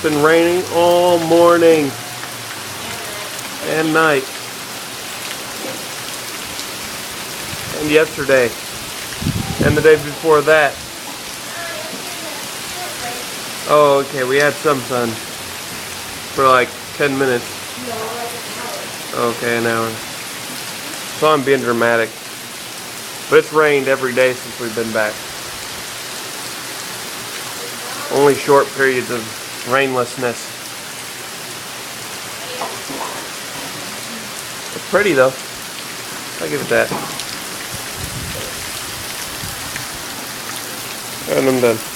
It's been raining all morning and night. And yesterday. And the day before that. Oh, okay, we had some sun. For like 10 minutes. Okay, an hour. So I'm being dramatic. But it's rained every day since we've been back. Only short periods of rainlessness. It's pretty though. I'll give it that. And I'm done.